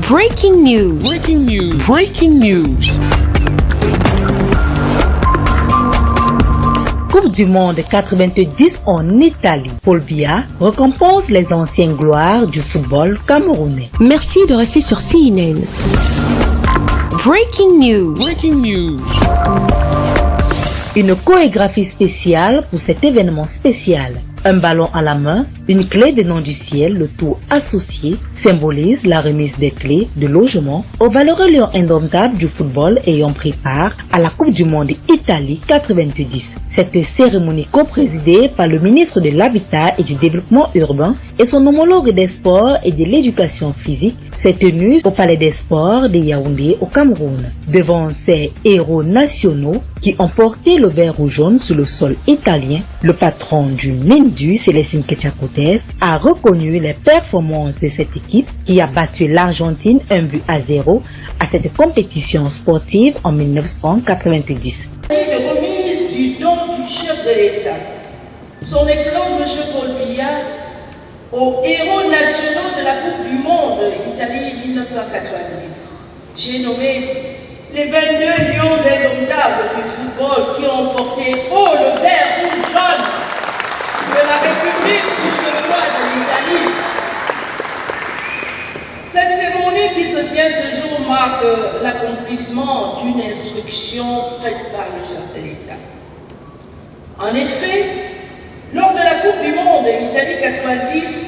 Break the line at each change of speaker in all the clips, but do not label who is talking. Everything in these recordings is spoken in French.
Breaking news.
Breaking news. Breaking news.
Coupe du monde 90 en Italie. Paul Biya récompense les anciennes gloires du football camerounais.
Merci de rester sur CNN. Breaking news.
Breaking news.
Une chorégraphie spéciale pour cet événement spécial. Un ballon à la main, une clé des noms du ciel, le tout associé, symbolise la remise des clés de logement aux valeureux lions indomptables du football ayant pris part à la Coupe du Monde Italie 90. Cette cérémonie co-présidée par le ministre de l'Habitat et du Développement urbain et son homologue des sports et de l'éducation physique s'est tenue au Palais des Sports de Yaoundé au Cameroun. Devant ces héros nationaux qui ont porté le vert ou jaune sur le sol italien, le patron du Mindu, Célestine Ketchakotes, a reconnu les performances de cette équipe qui a battu l'Argentine 1-0 à cette compétition sportive en 1990.
De remise du don du chef de l'État, Son Excellence M. Paul Biya, aux héros nationaux de la Coupe du Monde Italie 1990. J'ai nommé les 22 lions indomptables du football qui ont porté haut le vert ou le jaune de la République sur le toit de l'Italie. Cette cérémonie qui se tient ce jour marque l'accomplissement d'une instruction faite par le chef de l'État. En effet, lors de la Coupe du Monde Italie 90,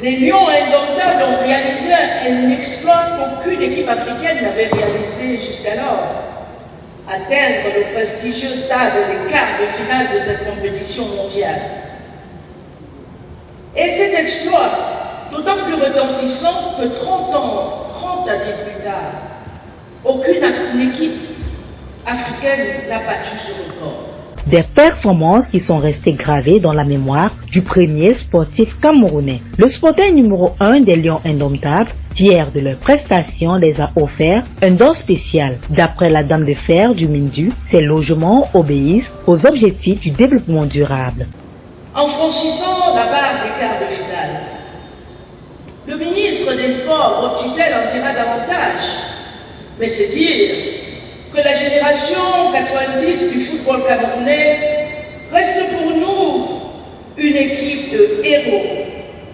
les Lions indomptables ont réalisé un exploit qu'aucune équipe africaine n'avait réalisé jusqu'alors. Atteindre le prestigieux stade des quarts de finale de cette compétition mondiale. Et cet exploit, d'autant plus retentissant que 30 années plus tard, aucune équipe africaine n'a battu ce record.
Des performances qui sont restées gravées dans la mémoire du premier sportif camerounais. Le sportif numéro 1 des Lions indomptables, fier de leurs prestations, les a offert un don spécial. D'après la Dame de Fer du Mindu, ces logements obéissent aux objectifs du développement durable.
En franchissant la barre des quarts de finale, le ministre des Sports, haute tutelle, en dira davantage. Mais c'est dire que la génération 90 du football camerounais reste pour nous une équipe de héros.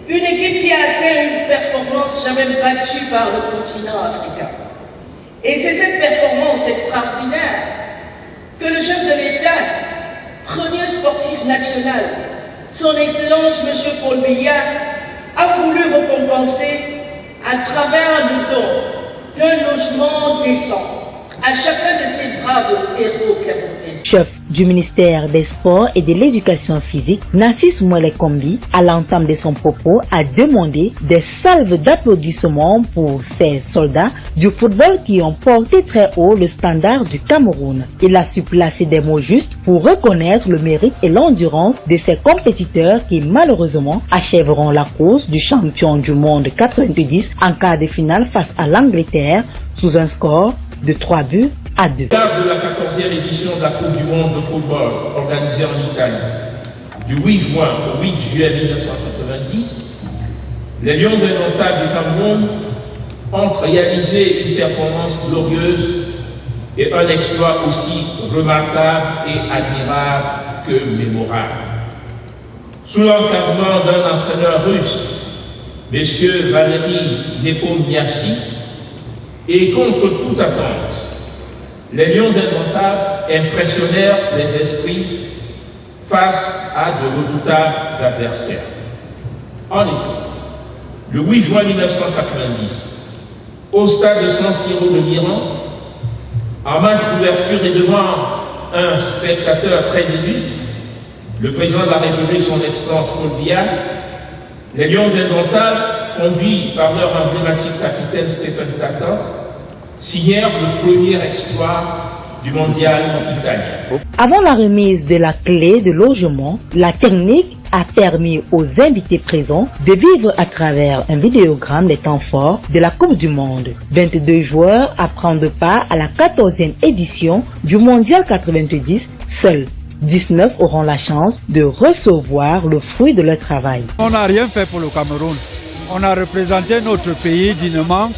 Une équipe qui a atteint une performance jamais battue par le continent africain. Et c'est cette performance extraordinaire que le chef de l'État, premier sportif national, Son Excellence M. Paul Biya, a voulu récompenser à travers le don d'un logement décent à chacun de ces braves héros camerounais.
Chef du ministère des Sports et de l'Éducation physique, Narcisse Mouele-Kombi, à l'entame de son propos, a demandé des salves d'applaudissements pour ces soldats du football qui ont porté très haut le standard du Cameroun. Il a su placer des mots justes pour reconnaître le mérite et l'endurance de ces compétiteurs qui malheureusement achèveront la course du champion du monde 90 en quart de finale face à l'Angleterre sous un score de 3-2.
Lors de la 14e édition de la Coupe du Monde de football organisée en Italie, du 8 juin au 8 juillet 1990, les Lions indomptables du Cameroun ont réalisé une performance glorieuse et un exploit aussi remarquable et admirable que mémorable. Sous l'encadrement d'un entraîneur russe, M. Valéry Nepomniachtchi, et contre toute attente, les Lions indomptables impressionnèrent les esprits face à de redoutables adversaires. En effet, le 8 juin 1990, au stade de San Siro de Milan, en match d'ouverture et devant un spectateur très illustre, le président de la République, son Excellence Paul Biya, les Lions indomptables, conduits par leur emblématique capitaine Stéphane Tata, signèrent le premier exploit du mondial italien.
Avant la remise de la clé de logement, la technique a permis aux invités présents de vivre à travers un vidéogramme des temps forts de la Coupe du Monde. 22 joueurs à prendre part à la 14e édition du Mondial 90, seuls 19 auront la chance de recevoir le fruit de leur travail.
On n'a rien fait pour le Cameroun. On a représenté notre pays dignement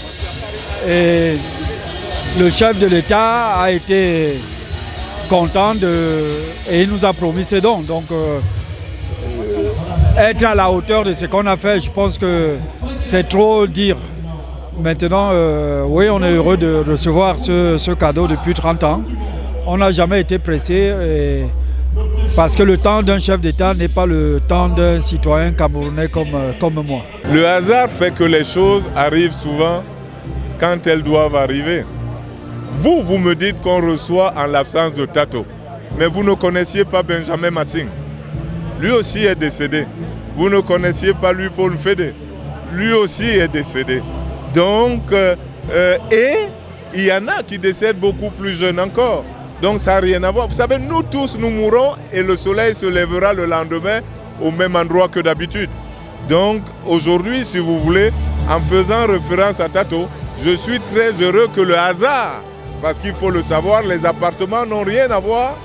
et le chef de l'État a été content et il nous a promis ses dons. Donc être à la hauteur de ce qu'on a fait, je pense que c'est trop dire. Maintenant, oui, on est heureux de recevoir ce cadeau depuis 30 ans. On n'a jamais été pressé parce que le temps d'un chef d'État n'est pas le temps d'un citoyen camerounais comme moi.
Le hasard fait que les choses arrivent souvent quand elles doivent arriver. Vous me dites qu'on reçoit en l'absence de Tato, mais vous ne connaissiez pas Benjamin Massing. Lui aussi est décédé. Vous ne connaissiez pas lui Paul Fédé. Lui aussi est décédé. Donc, et il y en a qui décèdent beaucoup plus jeunes encore. Donc ça n'a rien à voir. Vous savez, nous tous, nous mourrons et le soleil se lèvera le lendemain au même endroit que d'habitude. Donc aujourd'hui, si vous voulez, en faisant référence à Tato, je suis très heureux que le hasard, parce qu'il faut le savoir, les appartements n'ont rien à voir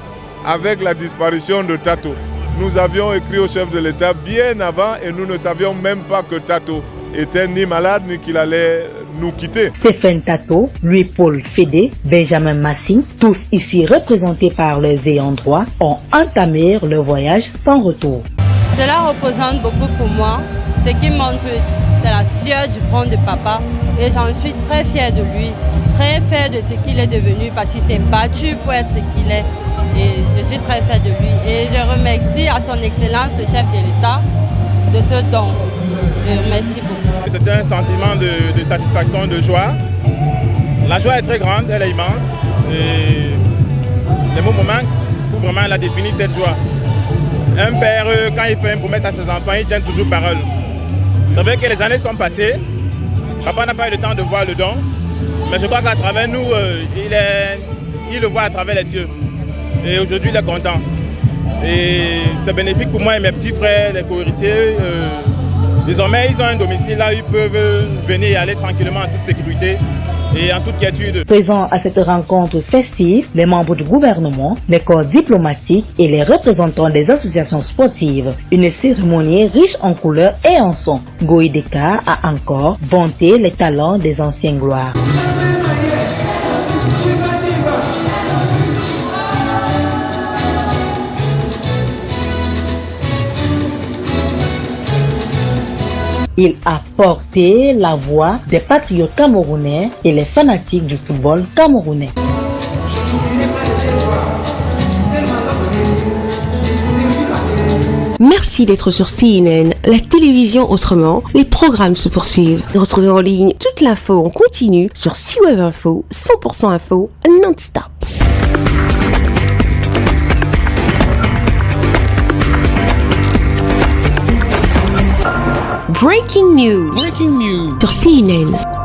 avec la disparition de Tato. Nous avions écrit au chef de l'État bien avant et nous ne savions même pas que Tato était ni malade ni qu'il allait nous quitter.
Stéphane Tato, Louis-Paul Fédé, Benjamin Massing, tous ici représentés par les ayants droit, ont entamé leur voyage sans retour.
Cela représente beaucoup pour moi. Ce qui montre, c'est la sueur du front de papa et j'en suis très fière de lui, très fière de ce qu'il est devenu parce qu'il s'est battu pour être ce qu'il est. Et je suis très fière de lui et je remercie à son excellence le chef de l'État de ce don. Je remercie beaucoup.
C'est un sentiment de satisfaction, de joie. La joie est très grande, elle est immense et les mots me manquent pour vraiment la définir cette joie. Un père, quand il fait une promesse à ses enfants, il tient toujours parole. C'est vrai que les années sont passées, papa n'a pas eu le temps de voir le don, mais je crois qu'à travers nous, il le voit à travers les cieux. Et aujourd'hui, il est content. Et c'est bénéfique pour moi et mes petits frères, les co-héritiers. Désormais, ils ont un domicile là où ils peuvent venir et aller tranquillement en toute sécurité et en toute quiétude.
Présents à cette rencontre festive, les membres du gouvernement, les corps diplomatiques et les représentants des associations sportives. Une cérémonie riche en couleurs et en sons. Goïdeka a encore vanté les talents des anciennes gloires. Il a porté la voix des patriotes camerounais et les fanatiques du football camerounais.
Merci d'être sur CNN, la télévision autrement. Les programmes se poursuivent. Retrouvez en ligne toute l'info en continu sur C-Web Info, 100% info, non-stop. Breaking news.
Breaking news.
Sur CNN.